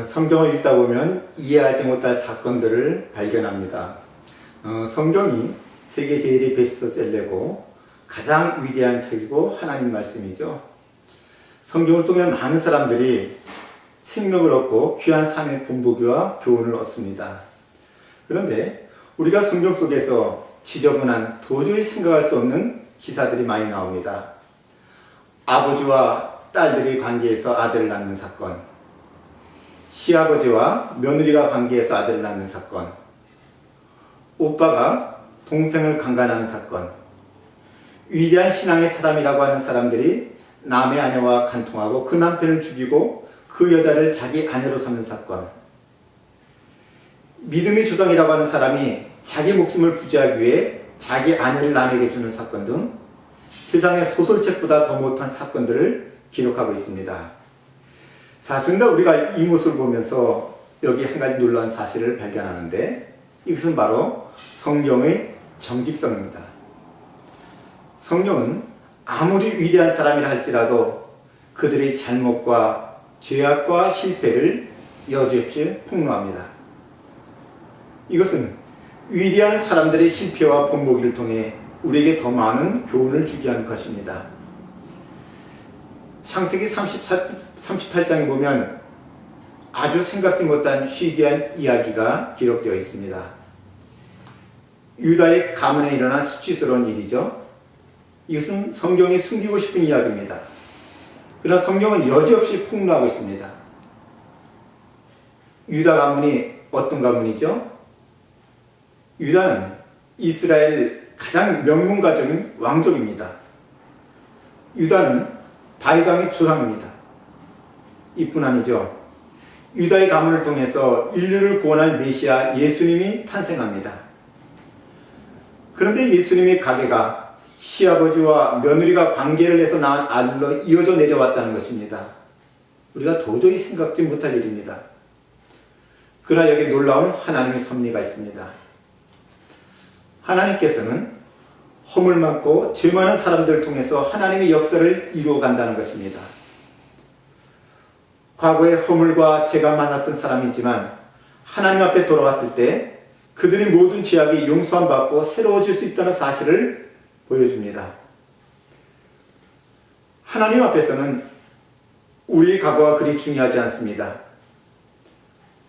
성경을 읽다 보면 이해하지 못할 사건들을 발견합니다. 성경이 세계 제1위 베스트셀러고 가장 위대한 책이고 하나님 말씀이죠. 성경을 통해 많은 사람들이 생명을 얻고 귀한 삶의 본보기와 교훈을 얻습니다. 그런데 우리가 성경 속에서 지저분한 도저히 생각할 수 없는 기사들이 많이 나옵니다. 아버지와 딸들이 관계에서 아들을 낳는 사건, 시아버지와 며느리가 관계에서 아들을 낳는 사건, 오빠가 동생을 강간하는 사건, 위대한 신앙의 사람이라고 하는 사람들이 남의 아내와 간통하고 그 남편을 죽이고 그 여자를 자기 아내로 삼는 사건, 믿음의 조상이라고 하는 사람이 자기 목숨을 부지하기 위해 자기 아내를 남에게 주는 사건 등 세상의 소설책보다 더 못한 사건들을 기록하고 있습니다. 자, 그런데 우리가 이 모습을 보면서 여기 한 가지 놀라운 사실을 발견하는데, 이것은 바로 성경의 정직성입니다. 성경은 아무리 위대한 사람이라 할지라도 그들의 잘못과 죄악과 실패를 여지없이 폭로합니다. 이것은 위대한 사람들의 실패와 본보기를 통해 우리에게 더 많은 교훈을 주게 하는 것입니다. 창세기 38장에 보면 아주 생각지 못한 희귀한 이야기가 기록되어 있습니다. 유다의 가문에 일어난 수치스러운 일이죠. 이것은 성경이 숨기고 싶은 이야기입니다. 그러나 성경은 여지없이 폭로하고 있습니다. 유다 가문이 어떤 가문이죠? 유다는 이스라엘 가장 명문 가족인 왕족입니다. 유다는 다윗 왕의 조상입니다. 이뿐 아니죠. 유다의 가문을 통해서 인류를 구원할 메시아 예수님이 탄생합니다. 그런데 예수님의 가계가 시아버지와 며느리가 관계를 해서 낳은 아들로 이어져 내려왔다는 것입니다. 우리가 도저히 생각지 못할 일입니다. 그러나 여기 놀라운 하나님의 섭리가 있습니다. 하나님께서는 허물 많고 죄 많은 사람들을 통해서 하나님의 역사를 이루어 간다는 것입니다. 과거에 허물과 죄가 많았던 사람이지만 하나님 앞에 돌아왔을 때 그들의 모든 죄악이 용서함 받고 새로워질 수 있다는 사실을 보여줍니다. 하나님 앞에서는 우리의 과거가 그리 중요하지 않습니다.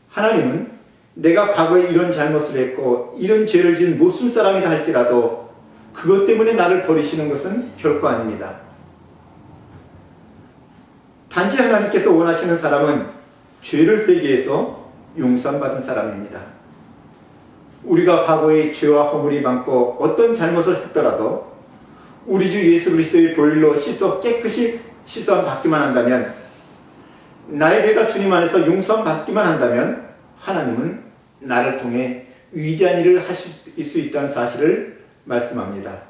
하나님은 내가 과거에 이런 잘못을 했고 이런 죄를 지은 못쓸 사람이라 할지라도 그것 때문에 나를 버리시는 것은 결코 아닙니다. 단지 하나님께서 원하시는 사람은 죄를 회개해서 용서받은 사람입니다. 우리가 과거의 죄와 허물이 많고 어떤 잘못을 했더라도 우리 주 예수 그리스도의 보혈로 씻어 깨끗이 씻어 받기만 한다면, 나의 죄가 주님 안에서 용서 받기만 한다면 하나님은 나를 통해 위대한 일을 하실 수 있다는 사실을 말씀합니다.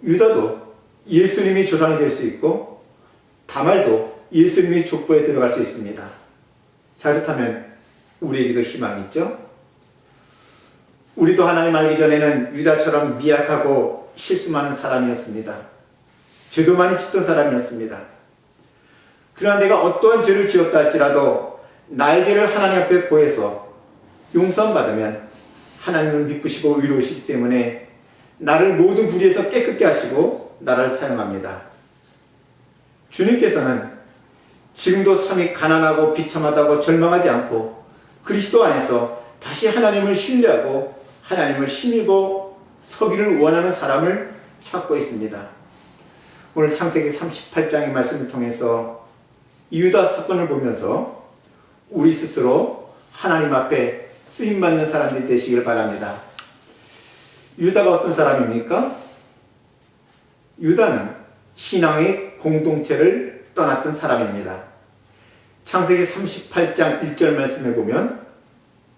유다도 예수님이 조상이 될 수 있고 다말도 예수님이 족보에 들어갈 수 있습니다. 자, 그렇다면 우리에게도 희망이 있죠? 우리도 하나님 알기 전에는 유다처럼 미약하고 실수 많은 사람이었습니다. 죄도 많이 짓던 사람이었습니다. 그러나 내가 어떠한 죄를 지었다 할지라도 나의 죄를 하나님 앞에 고해서 용서함 받으면 하나님은 미쁘시고 의로우시기 때문에 나를 모든 불의에서 깨끗게 하시고 나를 사용합니다. 주님께서는 지금도 삶이 가난하고 비참하다고 절망하지 않고 그리스도 안에서 다시 하나님을 신뢰하고 하나님을 힘입어 서기를 원하는 사람을 찾고 있습니다. 오늘 창세기 38장의 말씀을 통해서 유다 사건을 보면서 우리 스스로 하나님 앞에 쓰임받는 사람들이 되시길 바랍니다. 유다가 어떤 사람입니까? 유다는 신앙의 공동체를 떠났던 사람입니다. 창세기 38장 1절 말씀에 보면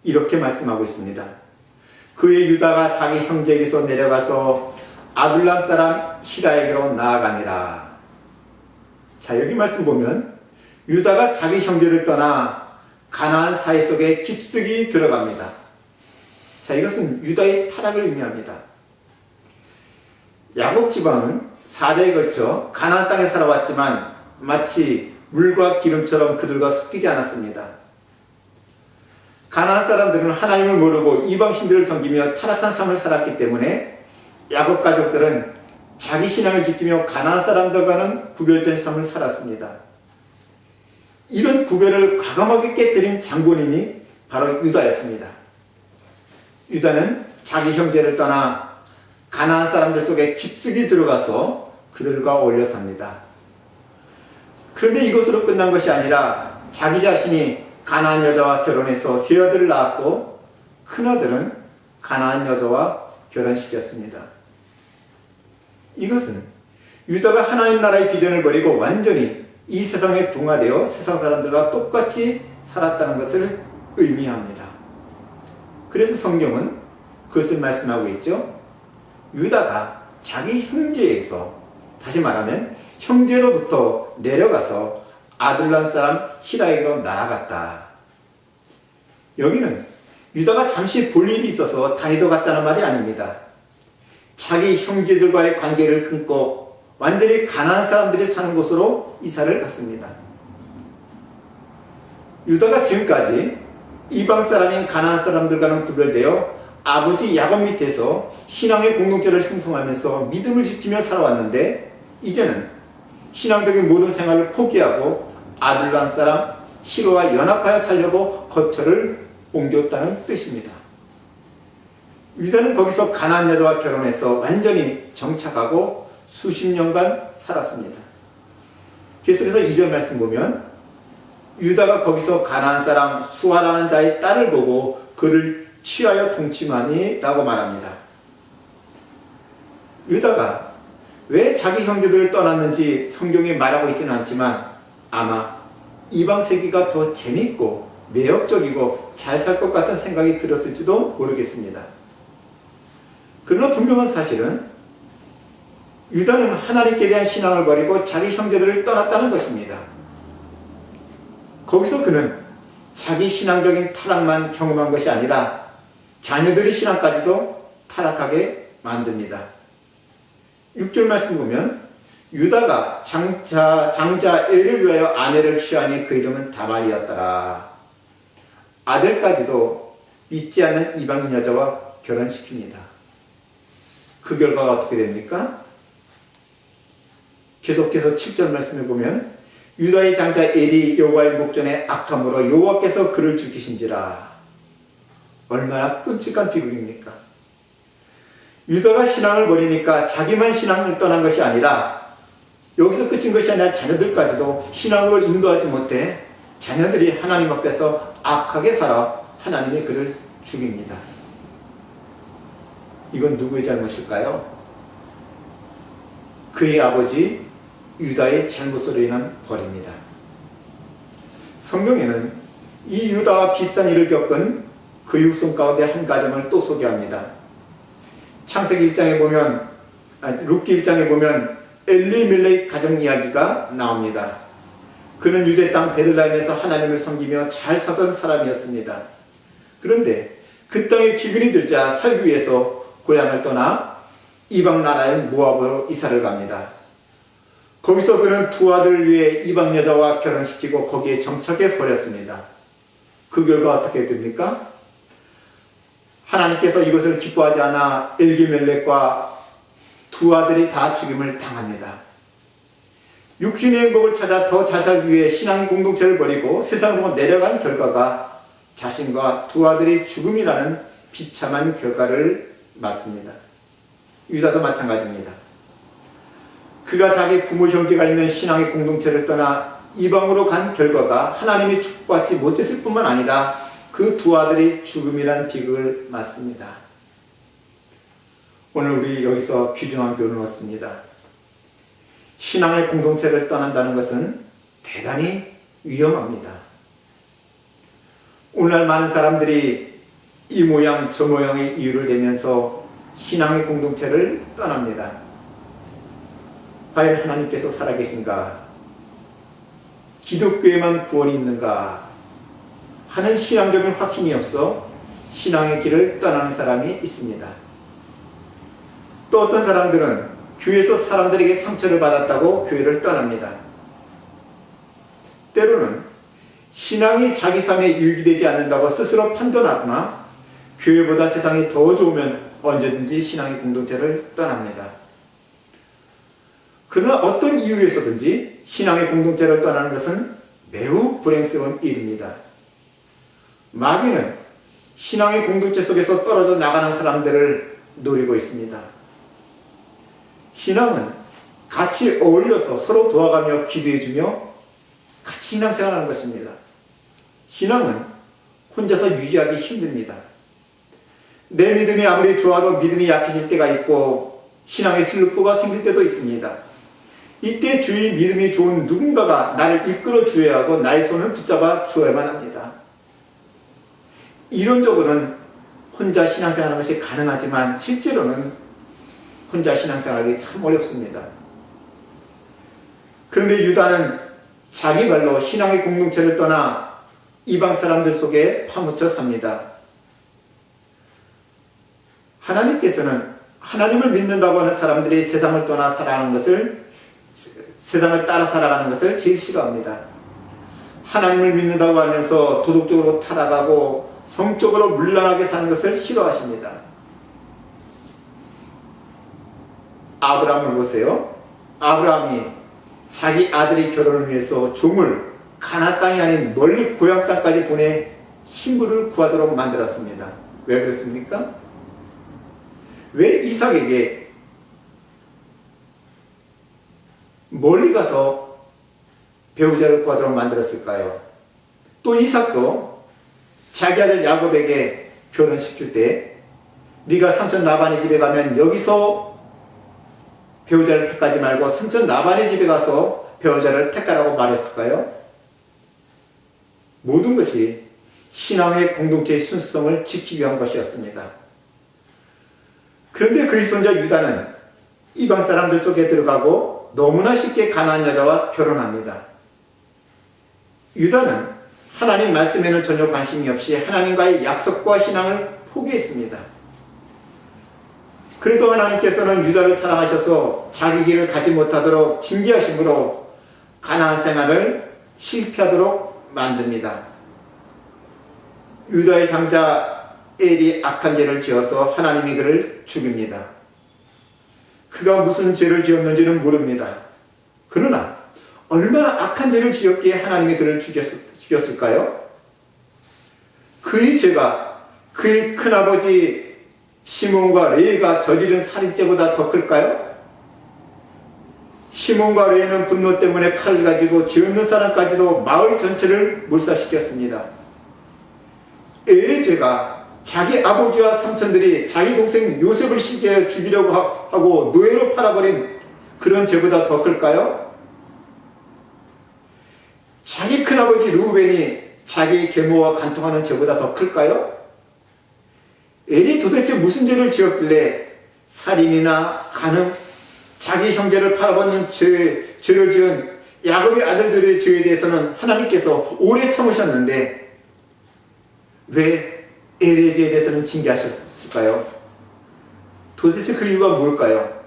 이렇게 말씀하고 있습니다. 그의 유다가 자기 형제에게서 내려가서 아둘람 사람 히라에게로 나아가니라. 자, 여기 말씀 보면 유다가 자기 형제를 떠나 가나안 사회 속에 깊숙이 들어갑니다. 자, 이것은 유다의 타락을 의미합니다. 야곱 지방은 4대에 걸쳐 가나안 땅에 살아왔지만 마치 물과 기름처럼 그들과 섞이지 않았습니다. 가나안 사람들은 하나님을 모르고 이방신들을 섬기며 타락한 삶을 살았기 때문에 야곱 가족들은 자기 신앙을 지키며 가나안 사람들과는 구별된 삶을 살았습니다. 이런 구별을 과감하게 깨뜨린 장본인이 바로 유다였습니다. 유다는 자기 형제를 떠나 가나안 사람들 속에 깊숙이 들어가서 그들과 어울려 삽니다. 그런데 이것으로 끝난 것이 아니라 자기 자신이 가나안 여자와 결혼해서 세 아들을 낳았고 큰아들은 가나안 여자와 결혼시켰습니다. 이것은 유다가 하나님 나라의 비전을 버리고 완전히 이 세상에 동화되어 세상 사람들과 똑같이 살았다는 것을 의미합니다. 그래서 성경은 그것을 말씀하고 있죠. 유다가 자기 형제에서, 다시 말하면 형제로부터 내려가서 아둘람 사람 히라에게로 나아갔다. 여기는 유다가 잠시 볼 일이 있어서 다니러 갔다는 말이 아닙니다. 자기 형제들과의 관계를 끊고 완전히 가나안 사람들이 사는 곳으로 이사를 갔습니다. 유다가 지금까지 이방 사람인 가나안 사람들과는 구별되어 아버지 야곱 밑에서 신앙의 공동체를 형성하면서 믿음을 지키며 살아왔는데, 이제는 신앙적인 모든 생활을 포기하고 아둘람 사람 히로와 연합하여 살려고 거처를 옮겼다는 뜻입니다. 유다는 거기서 가나안 여자와 결혼해서 완전히 정착하고 수십 년간 살았습니다. 계속해서 2절 말씀 보면 유다가 거기서 가나안 사람 수아라는 자의 딸을 보고 그를 취하여 동침하니 라고 말합니다. 유다가 왜 자기 형제들을 떠났는지 성경에 말하고 있지는 않지만 아마 이방 세계가 더 재밌고 매력적이고 잘 살 것 같은 생각이 들었을지도 모르겠습니다. 그러나 분명한 사실은 유다는 하나님께 대한 신앙을 버리고 자기 형제들을 떠났다는 것입니다. 거기서 그는 자기 신앙적인 타락만 경험한 것이 아니라 자녀들의 신앙까지도 타락하게 만듭니다. 6절 말씀 보면 유다가 장자 엘을 위하여 아내를 취하니 그 이름은 다말이었더라. 아들까지도 믿지 않는 이방인 여자와 결혼시킵니다. 그 결과가 어떻게 됩니까? 계속해서 7절 말씀을 보면 유다의 장자 엘이 여호와의 목전에 악함으로 여호와께서 그를 죽이신지라. 얼마나 끔찍한 비극입니까? 유다가 신앙을 버리니까 자기만 신앙을 떠난 것이 아니라 여기서 끝인 것이 아니라 자녀들까지도 신앙으로 인도하지 못해 자녀들이 하나님 앞에서 악하게 살아 하나님이 그를 죽입니다. 이건 누구의 잘못일까요? 그의 아버지 유다의 잘못으로 인한 벌입니다. 성경에는 이 유다와 비슷한 일을 겪은 그 육손 가운데 한 가정을 또 소개합니다. 창세기 1장에 보면, 룻기 1장에 보면 엘리멜렉 가정 이야기가 나옵니다. 그는 유대 땅 베들레헴에서 하나님을 섬기며 잘 사던 사람이었습니다. 그런데 그 땅에 기근이 들자 살기 위해서 고향을 떠나 이방 나라인 모압으로 이사를 갑니다. 거기서 그는 두 아들을 위해 이방 여자와 결혼시키고 거기에 정착해 버렸습니다. 그 결과 어떻게 됩니까? 하나님께서 이것을 기뻐하지 않아 엘기멜렉과 두 아들이 다 죽임을 당합니다. 육신의 행복을 찾아 더 잘 살기 위해 신앙의 공동체를 버리고 세상으로 내려간 결과가 자신과 두 아들이 죽음이라는 비참한 결과를 맞습니다. 유다도 마찬가지입니다. 그가 자기 부모 형제가 있는 신앙의 공동체를 떠나 이방으로 간 결과가 하나님이 축복받지 못했을 뿐만 아니라 그 두 아들이 죽음이라는 비극을 맞습니다. 오늘 우리 여기서 귀중한 교훈을 얻습니다. 신앙의 공동체를 떠난다는 것은 대단히 위험합니다. 오늘날 많은 사람들이 이 모양 저 모양의 이유를 대면서 신앙의 공동체를 떠납니다. 과연 하나님께서 살아계신가? 기독교에만 구원이 있는가? 하는 신앙적인 확신이 없어 신앙의 길을 떠나는 사람이 있습니다. 또 어떤 사람들은 교회에서 사람들에게 상처를 받았다고 교회를 떠납니다. 때로는 신앙이 자기 삶에 유익이 되지 않는다고 스스로 판단하거나 교회보다 세상이 더 좋으면 언제든지 신앙의 공동체를 떠납니다. 그러나 어떤 이유에서든지 신앙의 공동체를 떠나는 것은 매우 불행스러운 일입니다. 마귀는 신앙의 공동체 속에서 떨어져 나가는 사람들을 노리고 있습니다. 신앙은 같이 어울려서 서로 도와가며 기도해주며 같이 신앙생활하는 것입니다. 신앙은 혼자서 유지하기 힘듭니다. 내 믿음이 아무리 좋아도 믿음이 약해질 때가 있고 신앙의 슬럼프가 생길 때도 있습니다. 이때 주의 믿음이 좋은 누군가가 나를 이끌어 주어야 하고 나의 손을 붙잡아 주어야만 합니다. 이론적으로는 혼자 신앙생활하는 것이 가능하지만 실제로는 혼자 신앙생활하기 참 어렵습니다. 그런데 유다는 자기 발로 신앙의 공동체를 떠나 이방 사람들 속에 파묻혀 삽니다. 하나님께서는 하나님을 믿는다고 하는 사람들이 세상을 떠나 살아가는 것을, 세상을 따라 살아가는 것을 제일 싫어합니다. 하나님을 믿는다고 하면서 도덕적으로 타락하고 성적으로 문란하게 사는 것을 싫어하십니다. 아브라함을 보세요. 아브라함이 자기 아들의 결혼을 위해서 종을 가나안 땅이 아닌 멀리 고향 땅까지 보내 신부를 구하도록 만들었습니다. 왜 그렇습니까? 왜 이삭에게 멀리 가서 배우자를 구하도록 만들었을까요? 또 이삭도 자기 아들 야곱에게 결혼시킬 때 네가 삼촌 라반의 집에 가면 여기서 배우자를 택하지 말고 삼촌 라반의 집에 가서 배우자를 택하라고 말했을까요? 모든 것이 신앙의 공동체의 순수성을 지키기 위한 것이었습니다. 그런데 그의 손자 유다는 이방 사람들 속에 들어가고 너무나 쉽게 가나안 여자와 결혼합니다. 유다는 하나님 말씀에는 전혀 관심이 없이 하나님과의 약속과 신앙을 포기했습니다. 그래도 하나님께서는 유다를 사랑하셔서 자기 길을 가지 못하도록 징계하심으로 가나안 생활을 실패하도록 만듭니다. 유다의 장자 엘이 악한 죄를 지어서 하나님이 그를 죽입니다. 그가 무슨 죄를 지었는지는 모릅니다. 그러나 얼마나 악한 죄를 지었기에 하나님이 그를 죽였을까요? 그의 죄가 그의 큰아버지 시몬과 레위가 저지른 살인죄보다 더 클까요? 시몬과 레위는 분노 때문에 칼을 가지고 죄 없는 사람까지도 마을 전체를 몰살시켰습니다. 엘의 죄가 자기 아버지와 삼촌들이 자기 동생 요셉을 시기해 죽이려고 하고 노예로 팔아버린 그런 죄보다 더 클까요? 자기 큰아버지 르우벤이 자기 계모와 간통하는 죄보다 더 클까요? 엘이 도대체 무슨 죄를 지었길래 살인이나 간음, 자기 형제를 팔아버린 죄를 지은 야곱의 아들들의 죄에 대해서는 하나님께서 오래 참으셨는데 왜 엘의 죄에 대해서는 징계하셨을까요? 도대체 그 이유가 뭘까요?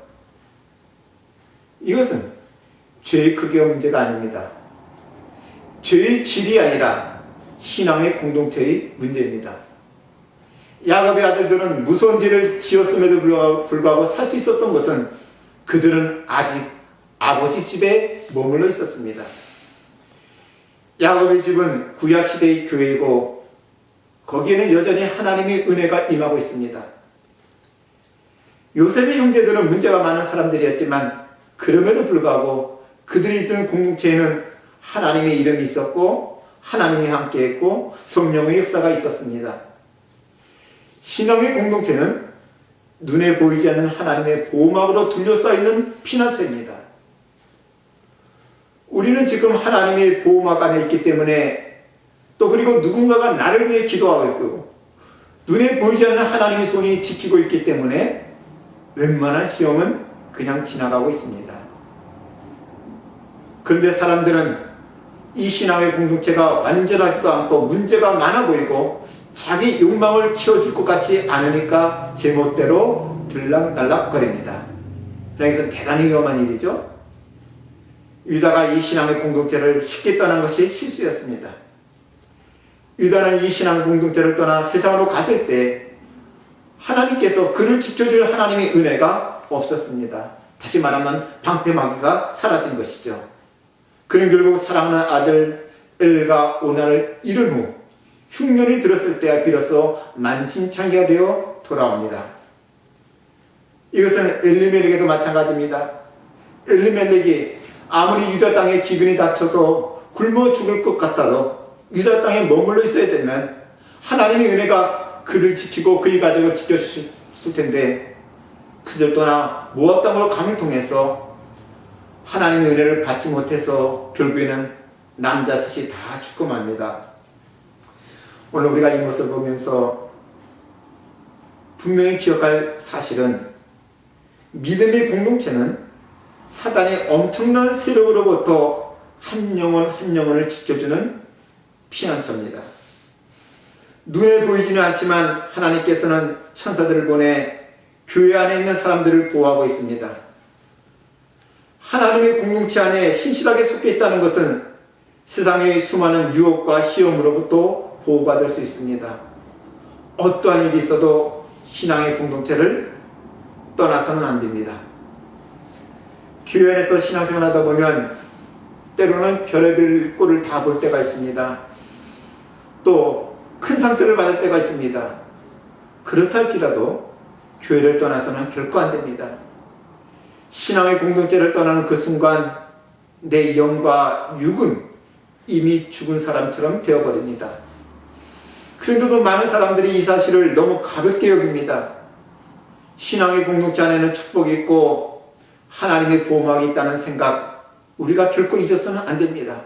이것은 죄의 크기가 문제가 아닙니다. 죄의 질이 아니라 신앙의 공동체의 문제입니다. 야곱의 아들들은 무서운 죄를 지었음에도 불구하고 살 수 있었던 것은 그들은 아직 아버지 집에 머물러 있었습니다. 야곱의 집은 구약시대의 교회이고 거기에는 여전히 하나님의 은혜가 임하고 있습니다. 요셉의 형제들은 문제가 많은 사람들이었지만 그럼에도 불구하고 그들이 있던 공동체에는 하나님의 이름이 있었고 하나님이 함께했고 성령의 역사가 있었습니다. 신앙의 공동체는 눈에 보이지 않는 하나님의 보호막으로 둘러싸이는 피난처입니다. 우리는 지금 하나님의 보호막 안에 있기 때문에 또 그리고 누군가가 나를 위해 기도하고 있고 눈에 보이지 않는 하나님의 손이 지키고 있기 때문에 웬만한 시험은 그냥 지나가고 있습니다. 그런데 사람들은 이 신앙의 공동체가 완전하지도 않고 문제가 많아 보이고 자기 욕망을 채워줄 것 같지 않으니까 제멋대로 들락날락거립니다. 그러니까 대단히 위험한 일이죠. 유다가 이 신앙의 공동체를 쉽게 떠난 것이 실수였습니다. 유다는 이 신앙 공동체를 떠나 세상으로 갔을 때 하나님께서 그를 지켜줄 하나님의 은혜가 없었습니다. 다시 말하면 방패막이가 사라진 것이죠. 그는 결국 사랑하는 아들 엘과 오나를 잃은 후 흉년이 들었을 때야 비로소 만신창이가 되어 돌아옵니다. 이것은 엘리멜렉에도 마찬가지입니다. 엘리멜렉이 아무리 유다 땅에 기근이 닥쳐서 굶어 죽을 것 같아도 유다 땅에 머물러 있어야 되면 하나님의 은혜가 그를 지키고 그의 가족을 지켜주셨을 텐데 그들 떠나 모압 땅으로 감을 통해서 하나님의 은혜를 받지 못해서 결국에는 남자 셋이 다 죽고 맙니다. 오늘 우리가 이 모습을 보면서 분명히 기억할 사실은 믿음의 공동체는 사단의 엄청난 세력으로부터 한 영혼 한 영혼을 지켜주는 피난처입니다. 눈에 보이지는 않지만 하나님께서는 천사들을 보내 교회 안에 있는 사람들을 보호하고 있습니다. 하나님의 공동체 안에 신실하게 속해 있다는 것은 세상의 수많은 유혹과 시험으로부터 보호받을 수 있습니다. 어떠한 일이 있어도 신앙의 공동체를 떠나서는 안 됩니다. 교회 안에서 신앙생활 하다 보면 때로는 별의별 꼴을 다 볼 때가 있습니다. 또 큰 상처를 받을 때가 있습니다. 그렇다 할지라도 교회를 떠나서는 결코 안 됩니다. 신앙의 공동체를 떠나는 그 순간 내 영과 육은 이미 죽은 사람처럼 되어버립니다. 그런데도 많은 사람들이 이 사실을 너무 가볍게 여깁니다. 신앙의 공동체 안에는 축복이 있고 하나님의 보호막이 있다는 생각 우리가 결코 잊어서는 안 됩니다.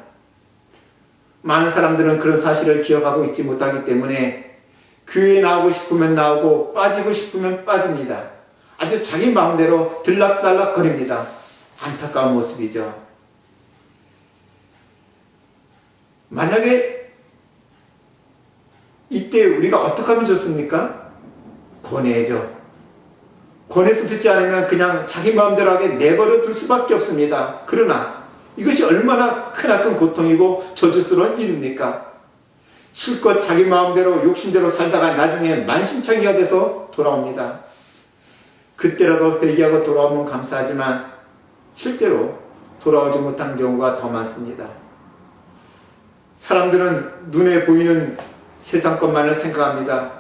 많은 사람들은 그런 사실을 기억하고 있지 못하기 때문에 교회에 나오고 싶으면 나오고 빠지고 싶으면 빠집니다. 아주 자기 마음대로 들락달락 거립니다. 안타까운 모습이죠. 만약에 이때 우리가 어떻게 하면 좋습니까? 권해야죠. 권해서 듣지 않으면 그냥 자기 마음대로 하게 내버려 둘 수밖에 없습니다. 그러나 이것이 얼마나 크나큰 고통이고 저주스러운 일입니까? 실컷 자기 마음대로 욕심대로 살다가 나중에 만신창이가 돼서 돌아옵니다. 그때라도 회개하고 돌아오면 감사하지만 실제로 돌아오지 못하는 경우가 더 많습니다. 사람들은 눈에 보이는 세상 것만을 생각합니다.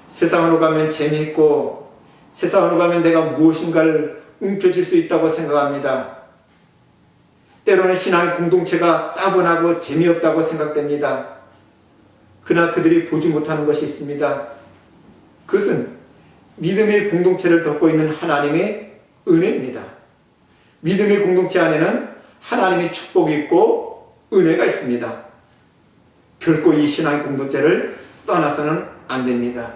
세상으로 가면 재미있고 세상으로 가면 내가 무엇인가를 움켜쥘 수 있다고 생각합니다. 때로는 신앙의 공동체가 따분하고 재미없다고 생각됩니다. 그러나 그들이 보지 못하는 것이 있습니다. 그것은 믿음의 공동체를 덮고 있는 하나님의 은혜입니다. 믿음의 공동체 안에는 하나님의 축복이 있고 은혜가 있습니다. 결코 이 신앙의 공동체를 떠나서는 안 됩니다.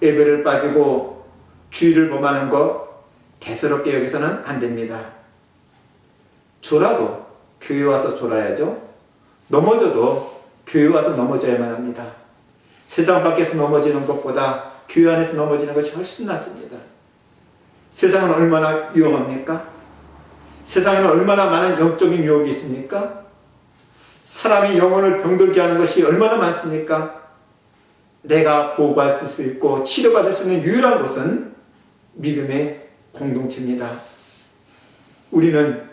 예배를 빠지고 주의를 범하는 것 대수롭게 여기서는 안 됩니다. 졸아도 교회 와서 졸아야죠. 넘어져도 교회 와서 넘어져야만 합니다. 세상 밖에서 넘어지는 것보다 교회 안에서 넘어지는 것이 훨씬 낫습니다. 세상은 얼마나 위험합니까? 세상에는 얼마나 많은 영적인 유혹이 있습니까? 사람의 영혼을 병들게 하는 것이 얼마나 많습니까? 내가 보호받을 수 있고 치료받을 수 있는 유일한 곳은 믿음의 공동체입니다. 우리는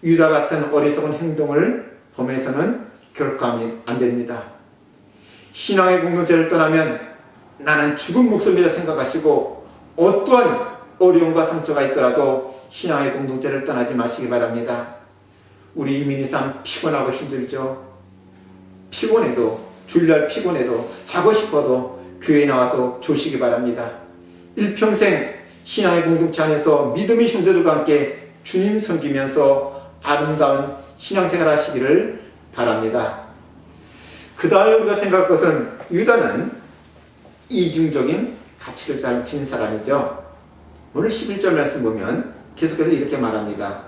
유다 같은 어리석은 행동을 범해서는 결코 안 됩니다. 신앙의 공동체를 떠나면 나는 죽은 목숨이라 생각하시고 어떠한 어려움과 상처가 있더라도 신앙의 공동체를 떠나지 마시기 바랍니다. 우리 이민희 삶 피곤하고 힘들죠. 피곤해도 주일날 피곤해도 자고 싶어도 교회에 나와서 조시기 바랍니다. 일평생 신앙의 공동체 안에서 믿음의 형제들과 함께 주님 섬기면서 아름다운 신앙생활 하시기를 바랍니다. 그 다음에 우리가 생각할 것은 유다는 이중적인 가치를 잘 지닌 사람이죠. 오늘 11절 말씀 보면 계속해서 이렇게 말합니다.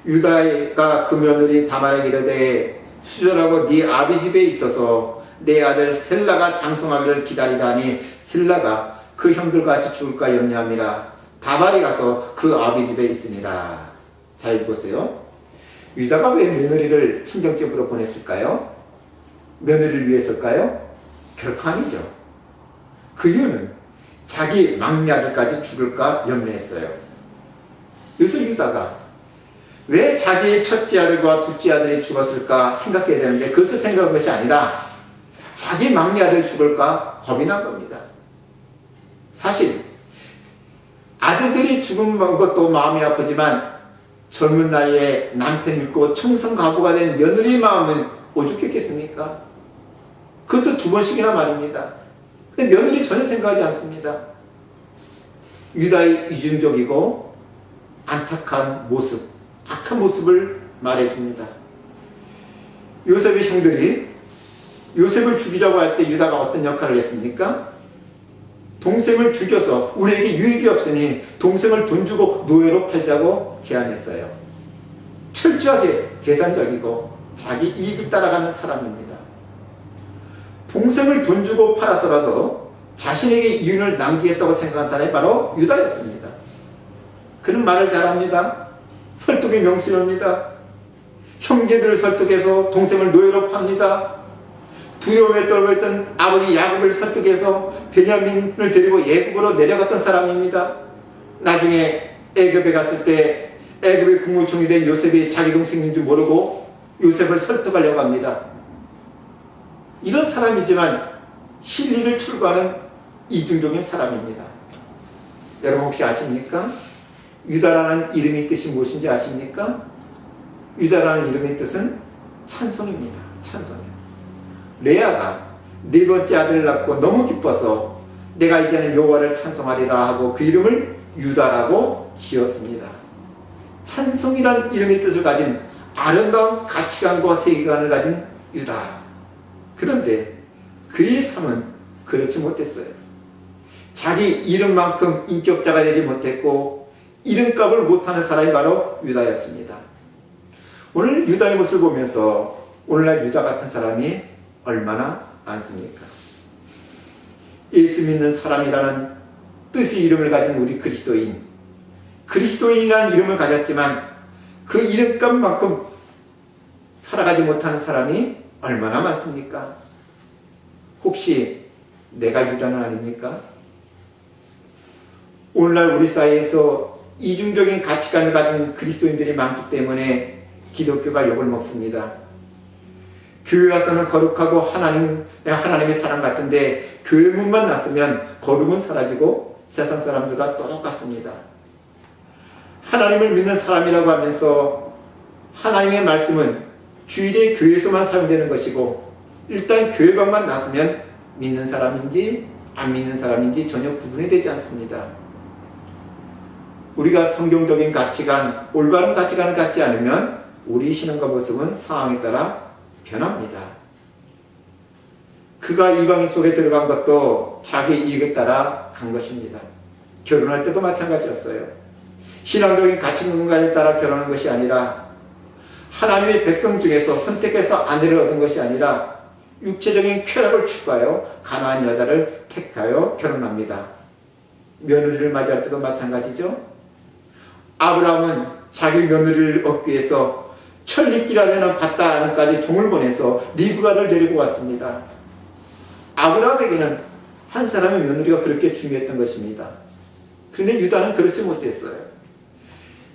유다가 그 며느리 다말에게 이르되 수절하고 네 아비 집에 있어서 내 아들 셀라가 장성하기를 기다리라니 셀라가 그 형들과 같이 죽을까 염려함이라. 다말이 가서 그 아비 집에 있으니라. 자, 읽으세요. 유다가 왜 며느리를 친정집으로 보냈을까요? 며느리를 위해서일까요? 결코 아니죠. 그 이유는 자기 막내 아들까지 죽을까 염려했어요. 여기서 유다가 왜 자기의 첫째 아들과 둘째 아들이 죽었을까 생각해야 되는데 그것을 생각한 것이 아니라 자기 막내 아들 죽을까 겁이 난 겁니다. 사실 아들들이 죽은 것도 마음이 아프지만 젊은 나이에 남편 잃고 청성 가부가 된 며느리의 마음은 오죽했겠습니까? 그것도 2번씩이나 말입니다. 근데 며느리 전혀 생각하지 않습니다. 유다의 이중적이고 안타까운 모습, 악한 모습을 말해줍니다. 요셉의 형들이 요셉을 죽이려고 할 때 유다가 어떤 역할을 했습니까? 동생을 죽여서 우리에게 유익이 없으니 동생을 돈 주고 노예로 팔자고 제안했어요. 철저하게 계산적이고 자기 이익을 따라가는 사람입니다. 동생을 돈 주고 팔아서라도 자신에게 이윤을 남기겠다고 생각한 사람이 바로 유다였습니다. 그는 말을 잘합니다. 설득의 명수입니다. 형제들을 설득해서 동생을 노예로 팝니다. 두려움에 떨고 있던 아버지 야곱을 설득해서 베냐민을 데리고 애굽으로 내려갔던 사람입니다. 나중에 애굽에 갔을 때 애굽의 국무총리 된 요셉이 자기 동생인 줄 모르고 요셉을 설득하려고 합니다. 이런 사람이지만 진리를 추구하는 이중적인 사람입니다. 여러분 혹시 아십니까? 유다라는 이름의 뜻이 무엇인지 아십니까? 유다라는 이름의 뜻은 찬송입니다. 찬송이요. 레아가 4번째 아들을 낳고 너무 기뻐서 내가 이제는 여호와를 찬송하리라 하고 그 이름을 유다라고 지었습니다. 찬송이란 이름의 뜻을 가진 아름다운 가치관과 세계관을 가진 유다. 그런데 그의 삶은 그렇지 못했어요. 자기 이름만큼 인격자가 되지 못했고 이름값을 못하는 사람이 바로 유다였습니다. 오늘 유다의 모습을 보면서 오늘날 유다 같은 사람이 얼마나 많습니까? 예수 믿는 사람이라는 뜻의 이름을 가진 우리 그리스도인, 그리스도인이라는 이름을 가졌지만 그 이름값만큼 살아가지 못하는 사람이 얼마나 많습니까? 혹시 내가 유다는 아닙니까? 오늘날 우리 사회에서 이중적인 가치관을 가진 그리스도인들이 많기 때문에 기독교가 욕을 먹습니다. 교회 와서는 거룩하고 하나님의 사람 같은데 교회 문만 났으면 거룩은 사라지고 세상 사람들과 똑같습니다. 하나님을 믿는 사람이라고 하면서 하나님의 말씀은 주일에 교회에서만 사용되는 것이고 일단 교회방만 났으면 믿는 사람인지 안 믿는 사람인지 전혀 구분이 되지 않습니다. 우리가 성경적인 가치관, 올바른 가치관을 갖지 않으면 우리 신앙과 모습은 상황에 따라 변합니다. 그가 이방인 속에 들어간 것도 자기 이익을 따라 간 것입니다. 결혼할 때도 마찬가지였어요. 신앙적인 가치관에 따라 결혼한 것이 아니라 하나님의 백성 중에서 선택해서 아내를 얻은 것이 아니라 육체적인 쾌락을 추구하여 가난한 여자를 택하여 결혼합니다. 며느리를 맞이할 때도 마찬가지죠. 아브라함은 자기 며느리를 얻기 위해서 천리길에 되는 밧다람까지 종을 보내서 리브가를 데리고 왔습니다. 아브라함에게는 한 사람의 며느리가 그렇게 중요했던 것입니다. 그런데 유다는 그렇지 못했어요.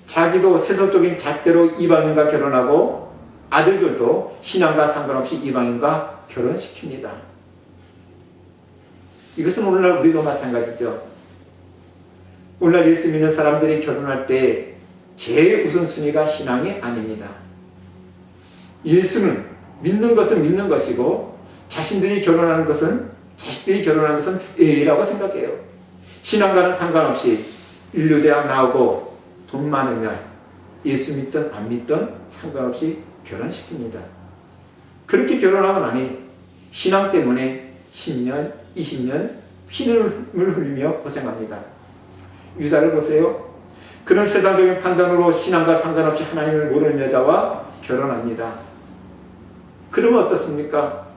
자기도 세속적인 잣대로 이방인과 결혼하고 아들들도 신앙과 상관없이 이방인과 결혼시킵니다. 이것은 오늘날 우리도 마찬가지죠. 오늘날 예수 믿는 사람들이 결혼할 때 제일 우선순위가 신앙이 아닙니다. 예수는 믿는 것은 믿는 것이고 자식들이 결혼하는 것은 예의라고 생각해요. 신앙과는 상관없이 인류대학 나오고 돈 많으면 예수 믿든 안 믿든 상관없이 결혼시킵니다. 그렇게 결혼하고 나니 신앙 때문에 10년, 20년 피눈물 흘리며 고생합니다. 유다를 보세요. 그런 세상적인 판단으로 신앙과 상관없이 하나님을 모르는 여자와 결혼합니다. 그러면 어떻습니까?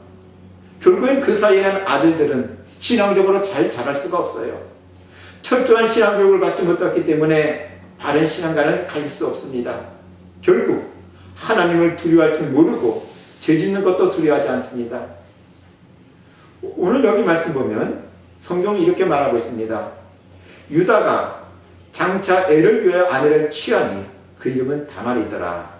결국엔 그 사이에 있는 아들들은 신앙적으로 잘 자랄 수가 없어요. 철저한 신앙교육을 받지 못했기 때문에 바른 신앙관을 가질 수 없습니다. 결국 하나님을 두려워할 줄 모르고 죄짓는 것도 두려워하지 않습니다. 오늘 여기 말씀 보면 성경이 이렇게 말하고 있습니다. 유다가 장차 엘을 위하여 아내를 취하니 그 이름은 다말이더라.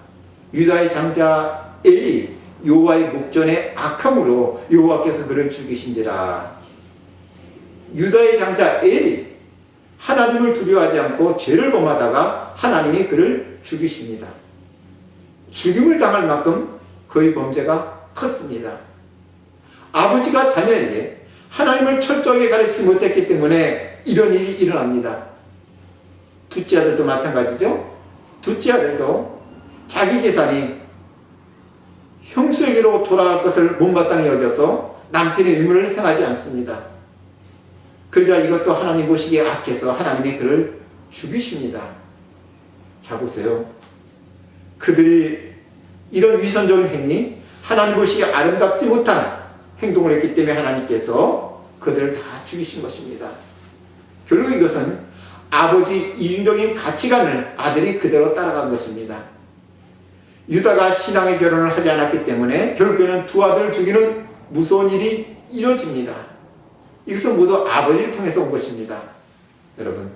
유다의 장자 엘이 여호와의 목전에 악함으로 여호와께서 그를 죽이신지라. 유다의 장자 엘이 하나님을 두려워하지 않고 죄를 범하다가 하나님이 그를 죽이십니다. 죽임을 당할 만큼 그의 범죄가 컸습니다. 아버지가 자녀에게 하나님을 철저하게 가르치지 못했기 때문에 이런 일이 일어납니다. 둘째 아들도 마찬가지죠. 둘째 아들도 자기 재산이 형수에게로 돌아갈 것을 못마땅히 여겨서 남편의 의무를 행하지 않습니다. 그러자 이것도 하나님 보시기에 악해서 하나님이 그를 죽이십니다. 자 보세요. 그들이 이런 위선적인 행위, 하나님 보시기에 아름답지 못한 행동을 했기 때문에 하나님께서 그들을 다 죽이신 것입니다. 결국 이것은 아버지 이중적인 가치관을 아들이 그대로 따라간 것입니다. 유다가 신앙의 결혼을 하지 않았기 때문에 결국에는 두 아들을 죽이는 무서운 일이 이루어집니다. 이것은 모두 아버지를 통해서 온 것입니다. 여러분,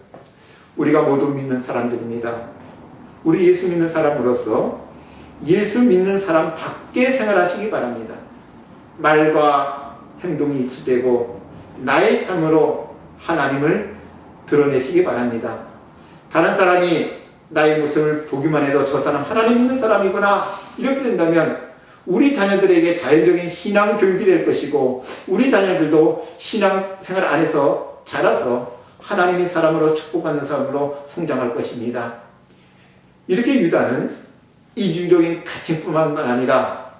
우리가 모두 믿는 사람들입니다. 우리 예수 믿는 사람으로서 예수 믿는 사람답게 생활하시기 바랍니다. 말과 행동이 일치되고 나의 삶으로 하나님을 드러내시기 바랍니다. 다른 사람이 나의 모습을 보기만 해도 저 사람 하나님 믿는 사람이구나 이렇게 된다면 우리 자녀들에게 자연적인 신앙 교육이 될 것이고 우리 자녀들도 신앙생활 안에서 자라서 하나님의 사람으로 축복받는 사람으로 성장할 것입니다. 이렇게 유다는 이중적인 가칭뿐만 아니라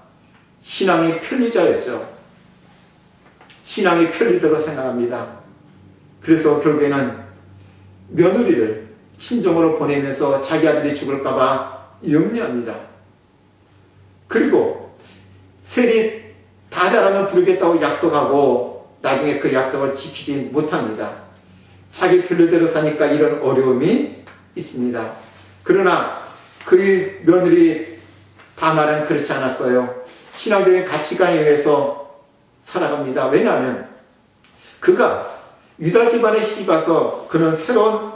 신앙의 편리자였죠. 신앙의 편리자로 생각합니다. 그래서 결국에는 며느리를 친정으로 보내면서 자기 아들이 죽을까봐 염려합니다. 그리고 셀이 다 자라면 부르겠다고 약속하고 나중에 그 약속을 지키지 못합니다. 자기 편리대로 사니까 이런 어려움이 있습니다. 그러나 그의 며느리 다말은 그렇지 않았어요. 신앙적인 가치관에 의해서 살아갑니다. 왜냐하면 그가 유다 집안에 시집와서 그는 새로운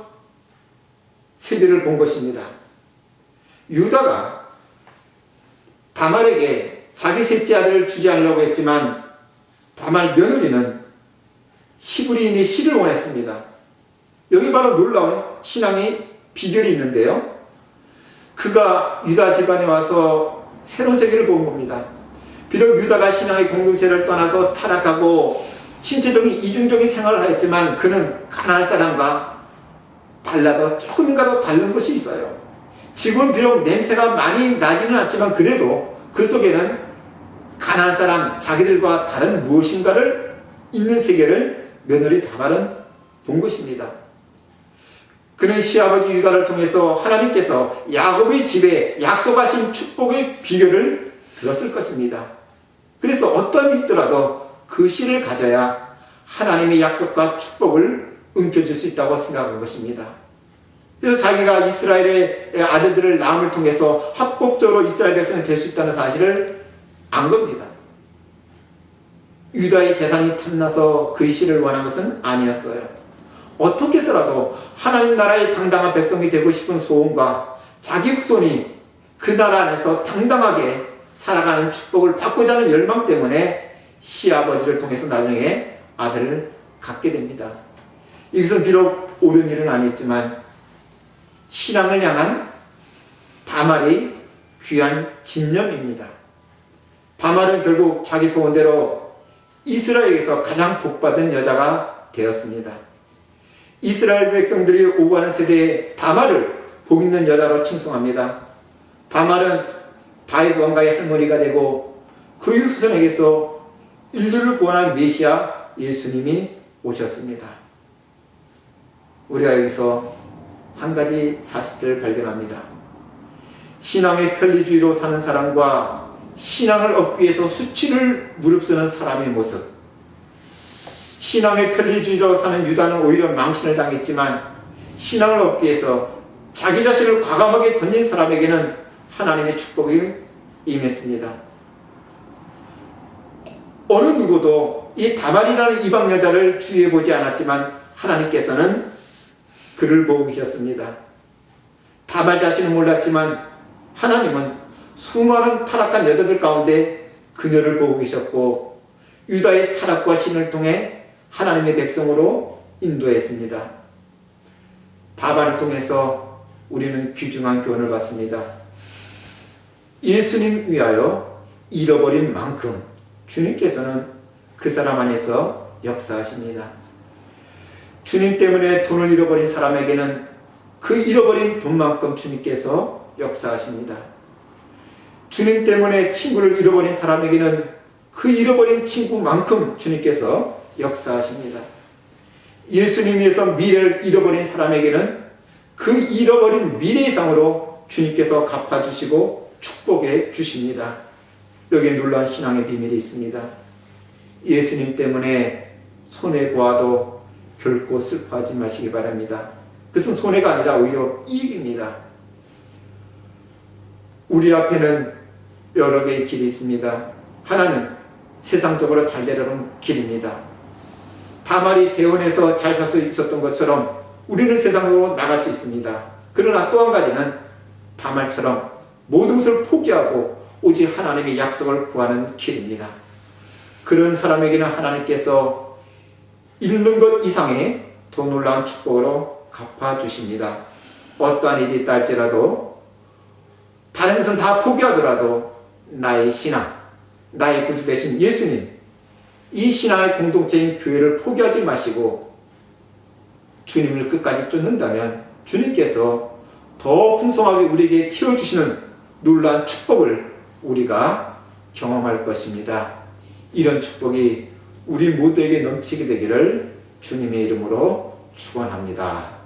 세대를 본 것입니다. 유다가 다말에게 자기 셋째 아들을 주지 않으려고 했지만 다말 며느리는 시부리인이 씨를 원했습니다. 여기 바로 놀라운 신앙의 비결이 있는데요. 그가 유다 집안에 와서 새로운 세계를 본 겁니다. 비록 유다가 신앙의 공동체를 떠나서 타락하고 신체적인 이중적인 생활을 하였지만 그는 가나안 사람과 달라도 조금인가도 다른 것이 있어요. 지금은 비록 냄새가 많이 나지는 않지만 그래도 그 속에는 가나안 사람 자기들과 다른 무엇인가를 있는 세계를 며느리 다말은 본 것입니다. 그는 시아버지 유다를 통해서 하나님께서 야곱의 집에 약속하신 축복의 비결을 들었을 것입니다. 그래서 어떤 일이 있더라도 그 씨를 가져야 하나님의 약속과 축복을 움켜쥘 수 있다고 생각한 것입니다. 그래서 자기가 이스라엘의 아들들을 낳음을 통해서 합법적으로 이스라엘 백성이 될 수 있다는 사실을 안 겁니다. 유다의 재산이 탐나서 그의 씨를 원한 것은 아니었어요. 어떻게 해서라도 하나님 나라의 당당한 백성이 되고 싶은 소원과 자기 후손이 그 나라 안에서 당당하게 살아가는 축복을 받고자 하는 열망 때문에 시아버지를 통해서 나중에 아들을 갖게 됩니다. 이것은 비록 옳은 일은 아니었지만 신앙을 향한 다말의 귀한 집념입니다. 다말은 결국 자기 소원대로 이스라엘에서 가장 복받은 여자가 되었습니다. 이스라엘 백성들이 오가는 세대에 다말을 복 있는 여자로 칭송합니다. 다말은 다윗 왕가의 할머니가 되고 그의 후손에게서 인류를 구원할 메시아 예수님이 오셨습니다. 우리가 여기서 한 가지 사실을 발견합니다. 신앙의 편리주의로 사는 사람과 신앙을 얻기 위해서 수치를 무릅쓰는 사람의 모습. 신앙의 편리주의로 사는 유다는 오히려 망신을 당했지만 신앙을 얻기 위해서 자기 자신을 과감하게 던진 사람에게는 하나님의 축복이 임했습니다. 어느 누구도 이 다말이라는 이방 여자를 주의해 보지 않았지만 하나님께서는 그를 보고 계셨습니다. 다말 자신은 몰랐지만 하나님은 수많은 타락한 여자들 가운데 그녀를 보고 계셨고 유다의 타락과 신을 통해 하나님의 백성으로 인도했습니다. 다말을 통해서 우리는 귀중한 교훈을 받습니다. 예수님 위하여 잃어버린 만큼 주님께서는 그 사람 안에서 역사하십니다. 주님 때문에 돈을 잃어버린 사람에게는 그 잃어버린 돈만큼 주님께서 역사하십니다. 주님 때문에 친구를 잃어버린 사람에게는 그 잃어버린 친구만큼 주님께서 역사하십니다. 예수님 위해서 미래를 잃어버린 사람에게는 그 잃어버린 미래 이상으로 주님께서 갚아주시고 축복해 주십니다. 여기에 놀라운 신앙의 비밀이 있습니다. 예수님 때문에 손해보아도 결코 슬퍼하지 마시기 바랍니다. 그것은 손해가 아니라 오히려 이익입니다. 우리 앞에는 여러 개의 길이 있습니다. 하나는 세상적으로 잘 되려는 길입니다. 다말이 재혼해서 잘 살 수 있었던 것처럼 우리는 세상으로 나갈 수 있습니다. 그러나 또 한 가지는 다말처럼 모든 것을 포기하고 오직 하나님의 약속을 구하는 길입니다. 그런 사람에게는 하나님께서 잃는 것 이상의 더 놀라운 축복으로 갚아주십니다. 어떠한 일이 있다 할지라도 다른 것은 다 포기하더라도 나의 신앙, 나의 구주 되신 예수님, 이 신앙의 공동체인 교회를 포기하지 마시고 주님을 끝까지 쫓는다면 주님께서 더 풍성하게 우리에게 채워주시는 놀라운 축복을 우리가 경험할 것입니다. 이런 축복이 우리 모두에게 넘치게 되기를 주님의 이름으로 축원합니다.